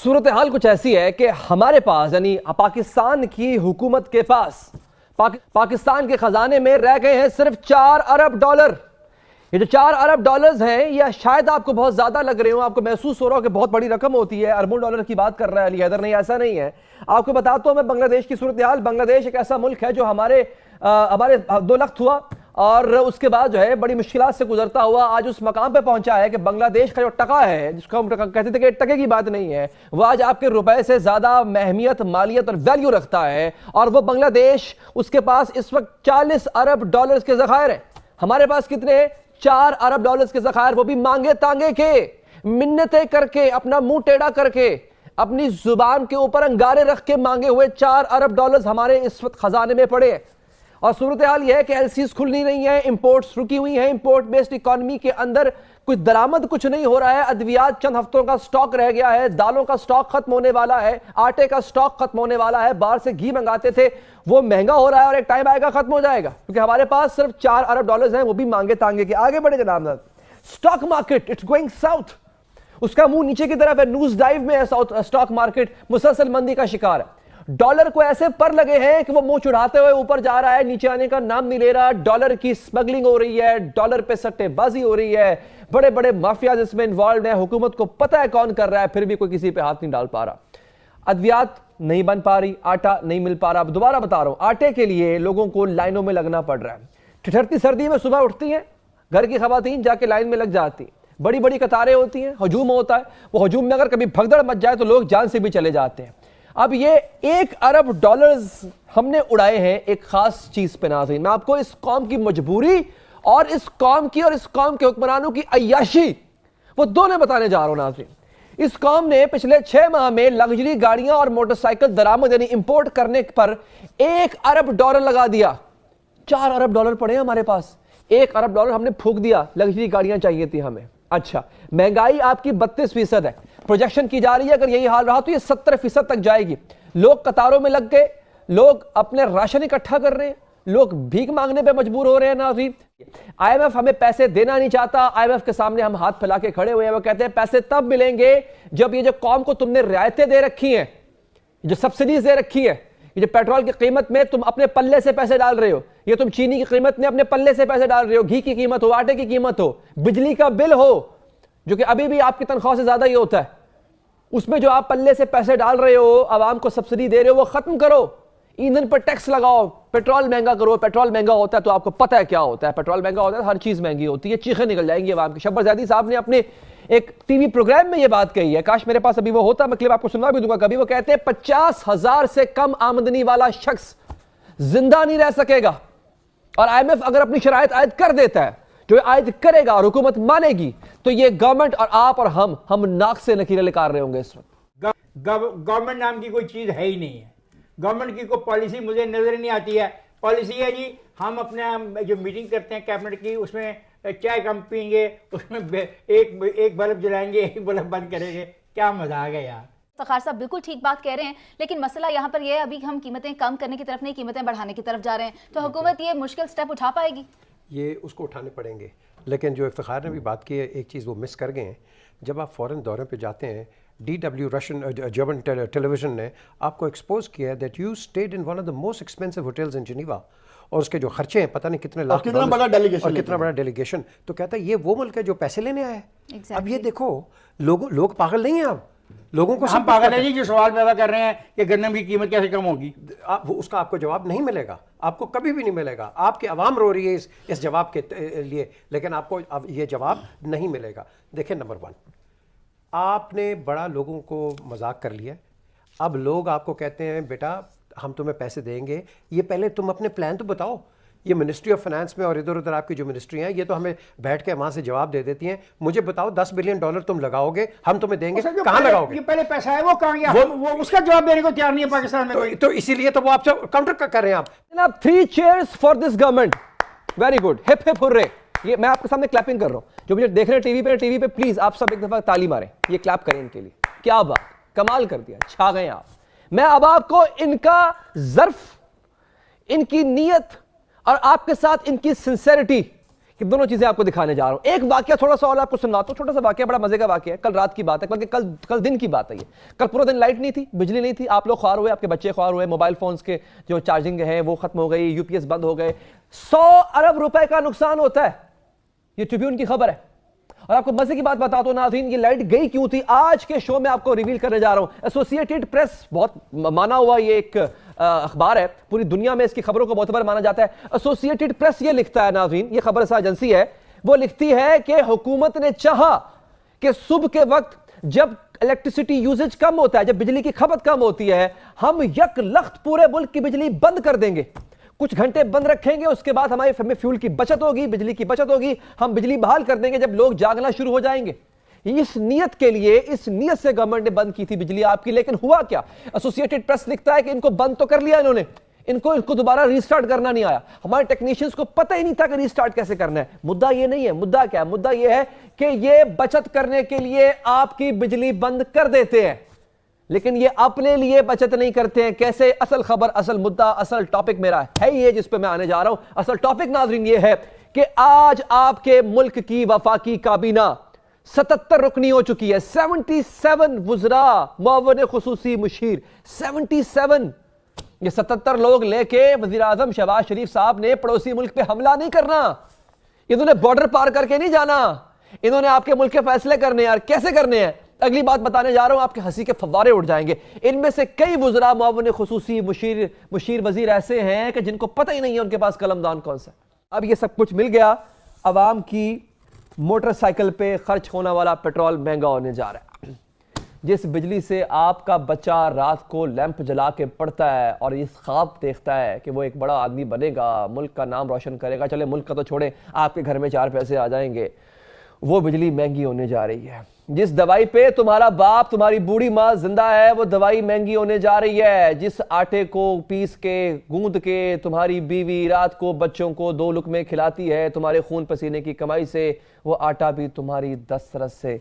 صورتحال کچھ ایسی ہے کہ ہمارے پاس یعنی پاکستان کی حکومت کے پاس پاکستان کے خزانے میں رہ گئے ہیں صرف 4 ارب ڈالر. یہ جو 4 ارب ڈالرز ہیں یا شاید آپ کو بہت زیادہ لگ رہے ہوں, آپ کو محسوس ہو رہا ہو کہ بہت بڑی رقم ہوتی ہے, اربوں ڈالر کی بات کر رہا ہے علی حیدر. نہیں, ایسا نہیں ہے. آپ کو بتاتا ہوں میں بنگلہ دیش کی صورتحال. بنگلہ دیش ایک ایسا ملک ہے جو ہمارے 2 لخت ہوا اور اس کے بعد جو ہے بڑی مشکلات سے گزرتا ہوا آج اس مقام پہ پہنچا ہے کہ بنگلہ دیش کا جو ٹکا ہے, جس کو ہم کہتے تھے کہ ٹکے کی بات نہیں ہے, وہ آج آپ کے روپے سے زیادہ اہمیت, مالیت اور ویلیو رکھتا ہے. اور وہ بنگلہ دیش, اس کے پاس اس وقت 40 ارب ڈالرز کے ذخائر ہیں. ہمارے پاس کتنے ہیں؟ 4 ارب ڈالرز کے ذخائر, وہ بھی مانگے تانگے کے, منتیں کر کے, اپنا منہ ٹیڑھا کر کے, اپنی زبان کے اوپر انگارے رکھ کے مانگے ہوئے 4 ارب ڈالرز ہمارے اس وقت خزانے میں پڑے ہیں. اور صورتحال یہ ہے کہ ایل سیز کھل نہیں رہی ہیں, امپورٹس رکی ہوئی ہیں, امپورٹ بیسڈ اکانومی کے اندر کچھ درآمد کچھ نہیں ہو رہا ہے. ادویات چند ہفتوں کا سٹاک رہ گیا ہے, دالوں کا سٹاک ختم ہونے والا ہے, آٹے کا سٹاک ختم ہونے والا ہے, باہر سے گھی منگاتے تھے وہ مہنگا ہو رہا ہے اور ایک ٹائم آئے گا ختم ہو جائے گا, کیونکہ ہمارے پاس صرف 4 ارب ڈالرز ہیں, وہ بھی مانگے تانگے کے. آگے بڑھے جناب. Stock market it's going south, اس کا منہ نیچے کی طرف ہے, نوز ڈائیو میں ہے. سٹاک مارکیٹ مسلسل مندی کا شکار ہے. ڈالر کو ایسے پر لگے ہیں کہ وہ منہ چڑھاتے ہوئے اوپر جا رہا ہے, نیچے آنے کا نام نہیں لے رہا. ڈالر کی سمگلنگ ہو رہی ہے, ڈالر پہ سٹے بازی ہو رہی ہے, بڑے بڑے مافیاز اس میں انوالوڈ ہیں. حکومت کو پتہ ہے کون کر رہا ہے, پھر بھی کوئی کسی پہ ہاتھ نہیں ڈال پا رہا. ادویات نہیں بن پا رہی, آٹا نہیں مل پا رہا. اب دوبارہ بتا رہا ہوں, آٹے کے لیے لوگوں کو لائنوں میں لگنا پڑ رہا ہے. ٹھٹھرتی سردی میں صبح اٹھتی ہیں گھر کی خواتین, جا کے لائن میں لگ جاتی, بڑی بڑی قطاریں ہوتی ہیں, ہجوم ہوتا ہے. وہ ہجوم میں اگر کبھی بھگدڑ مچ جائے تو لوگ جان سے بھی چلے جاتے ہیں. اب یہ 1 ارب ڈالرز ہم نے اڑائے ہیں ایک خاص چیز پہ. ناظرین, میں آپ کو اس قوم کی مجبوری اور اس قوم کے حکمرانوں کی عیاشی وہ دونوں بتانے جا رہا ہوں. ناظرین, اس قوم نے پچھلے 6 ماہ میں لگژری گاڑیاں اور موٹر سائیکل درآمد یعنی امپورٹ کرنے پر 1 ارب ڈالر لگا دیا. 4 ارب ڈالر پڑے ہیں ہمارے پاس, 1 ارب ڈالر ہم نے پھونک دیا. لگژری گاڑیاں چاہیے تھی ہمیں. اچھا, مہنگائی آپ کی 32% ہے, پروجیکشن کی جا رہی ہے اگر یہی حال رہا تو یہ 70% تک جائے گی. لوگ قطاروں میں لگ گئے, لوگ اپنے راشن اکٹھا کر رہے ہیں, لوگ بھیک مانگنے پہ مجبور ہو رہے ہیں. ناظرین, آئی ایم ایف ہمیں پیسے دینا نہیں چاہتا. آئی ایم ایف کے سامنے ہم ہاتھ پھیلا کے کھڑے ہوئے ہیں. وہ کہتے ہیں پیسے تب ملیں گے جب یہ جو قوم کو تم نے رعایتیں دے رکھی ہیں, جو سبسڈیز دے رکھی ہیں, یہ جو پیٹرول کی قیمت میں تم اپنے پلے سے پیسے ڈال رہے ہو, یہ تم چینی کی قیمت میں اپنے پلے سے پیسے ڈال رہے ہو, گھی کی قیمت ہو, آٹے کی قیمت ہو, بجلی کا بل ہو جو کہ ابھی بھی آپ کی تنخواہ سے زیادہ ہی ہوتا ہے, اس میں جو آپ پلے سے پیسے ڈال رہے ہو, عوام کو سبسڈی دے رہے ہو, وہ ختم کرو. ایندھن پر ٹیکس لگاؤ, پیٹرول مہنگا کرو. پیٹرول مہنگا ہوتا ہے تو آپ کو پتہ ہے کیا ہوتا ہے, پیٹرول مہنگا ہوتا ہے ہر چیز مہنگی ہوتی ہے, چیخیں نکل جائیں گی عوام کی. شبر زیدی صاحب نے اپنے ایک ٹی وی پروگرام میں یہ بات کہی ہے, کاش میرے پاس ابھی وہ ہوتا, میں کلپ آپ کو سنوا بھی دوں گا کبھی. وہ کہتے ہیں 50,000 سے کم آمدنی والا شخص زندہ نہیں رہ سکے گا, اور آئی ایم ایف اگر اپنی شرائط عائد کر دیتا ہے, جو عائد کرے گا اور حکومت مانے گی, تو یہ گورنمنٹ اور آپ اور ہم ناک سے لکیریں نکال رہے ہوں گے. اس وقت گورنمنٹ نام کی کوئی چیز ہے ہی نہیں ہے. گورنمنٹ کی کوئی پالیسی مجھے نظر نہیں آتی ہے. پالیسی ہے جی ہم اپنے جو میٹنگ کرتے ہیں کیبنٹ کی, اس میں چائے کم پئیں گے, اس میں ایک بلب جلائیں گے, ایک بلب بند کریں گے. کیا مزاق ہے یار. افتخار صاحب بالکل ٹھیک بات کہہ رہے ہیں, لیکن مسئلہ یہاں پر یہ ہے ابھی ہم قیمتیں کم کرنے کی طرف نہیں, قیمتیں بڑھانے کی طرف جا رہے ہیں. تو حکومت یہ مشکل سٹیپ اٹھا پائے گی؟ یہ اس کو اٹھانے پڑیں گے. لیکن جو افتخار نے بھی بات کی ہے, ایک چیز وہ مس کر گئے ہیں. جب آپ فورن دورے پہ جاتے ہیں, DW Russian German television نے آپ کو ایکسپوز کیا ہے that you stayed in one of the most expensive hotels in Geneva, اور اس کے جو خرچے ہیں پتہ نہیں کتنے لاکھ کتنا بڑا ڈیلیگیشن اور کتنا بڑا ڈیلیگیشن. تو کہتا ہے یہ وہ ملک ہے جو پیسے لینے آیا ہے. اب یہ دیکھو, لوگ پاگل نہیں ہیں. اب لوگوں کو ہم پاگل ہیں جی جو سوال پیدا کر رہے ہیں کہ گندم کی قیمت کیسے کم ہوگی. اس کا آپ کو جواب نہیں ملے گا, آپ کو کبھی بھی نہیں ملے گا. آپ کی عوام رو رہی ہے اس جواب کے لیے, لیکن آپ کو یہ جواب نہیں ملے گا. دیکھیں, نمبر 1, آپ نے بڑا لوگوں کو مذاق کر لیا. اب لوگ آپ کو کہتے ہیں بیٹا ہم تمہیں پیسے دیں گے, یہ پہلے تم اپنے پلان تو بتاؤ. یہ منسٹری آف فائنانس میں اور ادھر آپ کی جو منسٹری ہیں, یہ تو ہمیں بیٹھ کے وہاں سے جواب دے دیتی ہیں. مجھے بتاؤ 10 بلین ڈالر تم لگاؤ گے, ہم تمہیں دیں گے, کہاں لگاؤ گے؟ یہ پہلے پیسہ ہے وہ کہاں گیا, وہ اس کا جواب دینے کو تیار نہیں ہے پاکستان میں. تو اسی لیے تو وہ آپ سے کاؤنٹر کر رہے ہیں. آپ جناب 3 cheers for this government. Very good, hip hip hooray. یہ میں آپ کے سامنے کلیپنگ کر رہا ہوں, جو مجھے دیکھ رہے ہیں ٹی وی پہ پلیز آپ سب ایک دفعہ تالی ماریں, یہ کلیپ کریں ان کے لیے. کیا بات, کمال کر دیا, چھا گئے آپ. میں اب آپ کو ان کا ظرف, ان کی نیت اور آپ کے ساتھ ان کی سنسیریٹی, کہ دونوں چیزیں آپ کو دکھانے جا رہا ہوں. ایک واقعہ تھوڑا سا اور آپ کو سناتا ہوں, چھوٹا سا واقعہ, بڑا مزے کا واقعہ ہے. کل رات کی بات ہے, بلکہ کل دن کی بات ہے. یہ کل پورا دن لائٹ نہیں تھی, بجلی نہیں تھی, آپ لوگ خوار ہوئے, آپ کے بچے خوار ہوئے, موبائل فونز کے جو چارجنگ ہے وہ ختم ہو گئی, یو پی ایس بند ہو گئے. 100 ارب روپے کا نقصان ہوتا ہے. یہ ٹریبیون کی خبر ہے. اور آپ کو مزے کی بات بتاتا ہوں ناظرین, یہ لائٹ گئی کیوں تھی, آج کے شو میں آپ کو ریویل کرنے جا رہا ہوں. ایسوسیٹڈ پریس, بہت مانا ہوا یہ ایک اخبار ہے, پوری دنیا میں اس کی خبروں کو معتبر مانا جاتا ہے. ایسوسیٹڈ پریس یہ لکھتا ہے ناظرین, یہ خبر رساں ایجنسی ہے, وہ لکھتی ہے کہ حکومت نے چاہا کہ صبح کے وقت جب الیکٹریسٹی یوزیج کم ہوتا ہے, جب بجلی کی کھپت کم ہوتی ہے, ہم یک لخت پورے ملک کی بجلی بند کر دیں گے, کچھ گھنٹے بند رکھیں گے, اس کے بعد ہمیں فیول کی بچت ہوگی, بجلی کی بچت ہوگی, ہم بجلی بحال کر دیں گے جب لوگ جاگنا شروع ہو جائیں گے. اس نیت کے لیے, اس نیت سے گورنمنٹ نے بند کی تھی بجلی آپ کی. لیکن ہوا کیا, ایسوسیٹڈ پریس لکھتا ہے کہ ان کو بند تو کر لیا انہوں نے, ان کو دوبارہ ریسٹارٹ کرنا نہیں آیا. ہمارے ٹیکنیشینز کو پتہ ہی نہیں تھا کہ ریسٹارٹ کیسے کرنا ہے. مدعا یہ نہیں ہے, مدعا کیا ہے, مدعا یہ ہے کہ یہ بچت کرنے کے لیے آپ کی بجلی بند کر دیتے ہیں, لیکن یہ اپنے لیے بچت نہیں کرتے ہیں. کیسے؟ اصل خبر, اصل مدعا, اصل ٹاپک میرا ہے یہ جس پہ میں آنے جا رہا ہوں. اصل ٹاپک ناظرین یہ ہے کہ آج آپ کے ملک کی وفاقی کابینہ 77 رکنی ہو چکی ہے. 77 وزراء, معاون خصوصی مشیر, 77. یہ 77 لوگ لے کے وزیراعظم شہباز شریف صاحب نے پڑوسی ملک پہ حملہ نہیں کرنا, انہوں نے بارڈر پار کر کے نہیں جانا, انہوں نے آپ کے ملک کے فیصلے کرنے ہیں. یار کیسے کرنے ہیں, اگلی بات بتانے جا رہا ہوں, آپ کے ہنسی کے فوارے اٹھ جائیں گے. ان میں سے کئی وزراء, معاون خصوصی مشیر وزیر ایسے ہیں کہ جن کو پتہ ہی نہیں ہے ان کے پاس قلم دان کون سا. اب یہ سب کچھ مل گیا, عوام کی موٹر سائیکل پہ خرچ ہونے والا پیٹرول مہنگا ہونے جا رہا ہے. جس بجلی سے آپ کا بچہ رات کو لیمپ جلا کے پڑھتا ہے اور اس خواب دیکھتا ہے کہ وہ ایک بڑا آدمی بنے گا, ملک کا نام روشن کرے گا, چلے ملک کا تو چھوڑیں, آپ کے گھر میں 4 پیسے آ جائیں گے, وہ بجلی مہنگی ہونے جا رہی ہے. جس دوائی پہ تمہارا باپ, تمہاری بوڑھی ماں زندہ ہے, وہ دوائی مہنگی ہونے جا رہی ہے. جس آٹے کو پیس کے, گوندھ کے تمہاری بیوی رات کو بچوں کو 2 لقمے کھلاتی ہے تمہارے خون پسینے کی کمائی سے, وہ آٹا بھی تمہاری دسترس سے